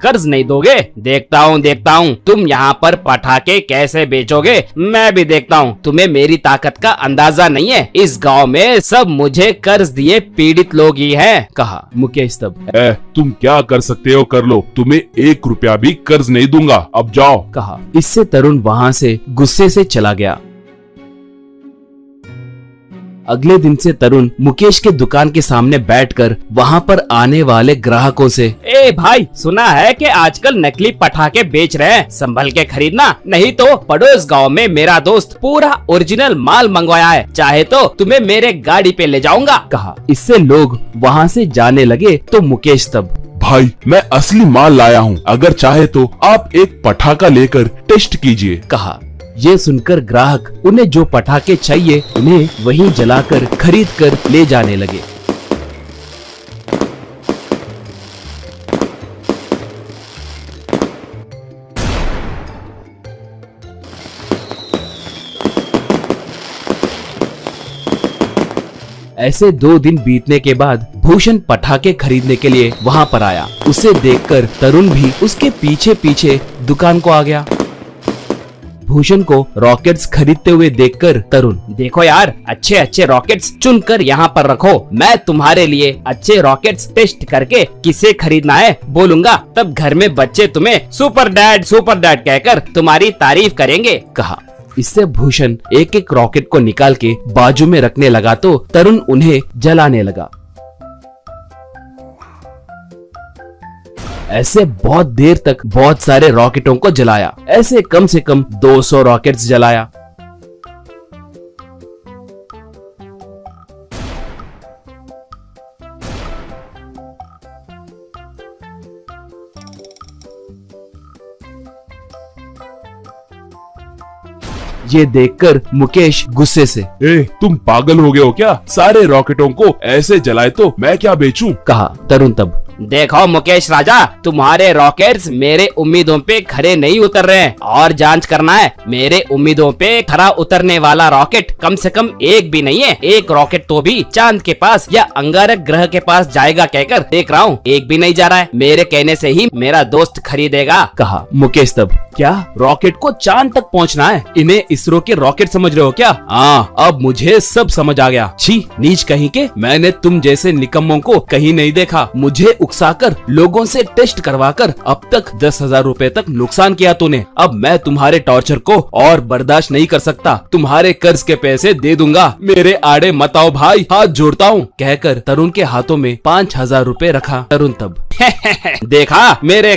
कर्ज नहीं दोगे? देखता हूँ तुम यहाँ पर पटाखे कैसे बेचोगे। मैं भी देखता हूँ। तुम्हें मेरी ताकत का अंदाजा नहीं है। इस गांव में सब मुझे कर्ज दिए पीड़ित लोग ही हैं, कहा मुकेश तब। तुम क्या कर सकते हो कर लो, तुम्हें 1 रुपया भी कर्ज नहीं दूंगा, अब जाओ, कहा। इससे तरुण वहाँ से गुस्से से चला गया। अगले दिन से तरुण मुकेश के दुकान के सामने बैठकर वहाँ पर आने वाले ग्राहकों से, ए भाई, सुना है कि आजकल नकली पटाखे बेच रहे हैं, संभल के खरीदना, नहीं तो पड़ोस गांव में मेरा दोस्त पूरा ओरिजिनल माल मंगवाया है, चाहे तो तुम्हें मेरे गाड़ी पे ले जाऊंगा, कहा। इससे लोग वहाँ से जाने लगे तो मुकेश तब, भाई मैं असली माल लाया हूँ, अगर चाहे तो आप एक पटाखा लेकर टेस्ट कीजिए, कहा। ये सुनकर ग्राहक उन्हें जो पटाखे चाहिए उन्हें वहीं जलाकर खरीद कर ले जाने लगे। ऐसे 2 दिन बीतने के बाद भूषण पटाखे खरीदने के लिए वहाँ पर आया। उसे देखकर तरुण भी उसके पीछे पीछे दुकान को आ गया। भूषण को रॉकेट्स खरीदते हुए देखकर तरुण, देखो यार, अच्छे अच्छे रॉकेट्स चुनकर यहाँ पर रखो, मैं तुम्हारे लिए अच्छे रॉकेट्स टेस्ट करके किसे खरीदना है बोलूंगा, तब घर में बच्चे तुम्हें सुपर डैड कहकर तुम्हारी तारीफ करेंगे, कहा। इससे भूषण एक एक रॉकेट को निकाल के बाजू में रखने लगा तो तरुण उन्हें जलाने लगा। ऐसे बहुत देर तक बहुत सारे रॉकेटों को जलाया। ऐसे कम से कम 200 रॉकेट्स जलाया। ये देखकर मुकेश गुस्से से, तुम पागल हो गए हो क्या? सारे रॉकेटों को ऐसे जलाए तो मैं क्या बेचूं? कहा। तरुण तब, देखो मुकेश राजा, तुम्हारे रॉकेट्स मेरे उम्मीदों पे खरे नहीं उतर रहे हैं और जांच करना है। मेरे उम्मीदों पे खरा उतरने वाला रॉकेट कम से कम एक भी नहीं है। एक रॉकेट तो भी चांद के पास या अंगारक ग्रह के पास जाएगा कहकर देख रहा हूँ, एक भी नहीं जा रहा है। मेरे कहने से ही मेरा दोस्त खरीदेगा, कहा। मुकेश तब, क्या रॉकेट को चांद तक पहुँचना है? इन्हें इसरो के रॉकेट समझ रहे हो क्या? हाँ, अब मुझे सब समझ आ गया। छी, नीच कहीं के, मैंने तुम जैसे निकम्मों को कहीं नहीं देखा। मुझे उकसाकर लोगों से टेस्ट करवाकर अब तक 10,000 रुपए तक नुकसान किया तूने। अब मैं तुम्हारे टॉर्चर को और बर्दाश्त नहीं कर सकता। तुम्हारे कर्ज के पैसे दे दूंगा, मेरे आड़े मत आओ भाई, हाथ जोड़ता हूँ, कहकर तरुण के हाथों में 5,000 रुपए रखा। तरुण तब, देखा, मेरे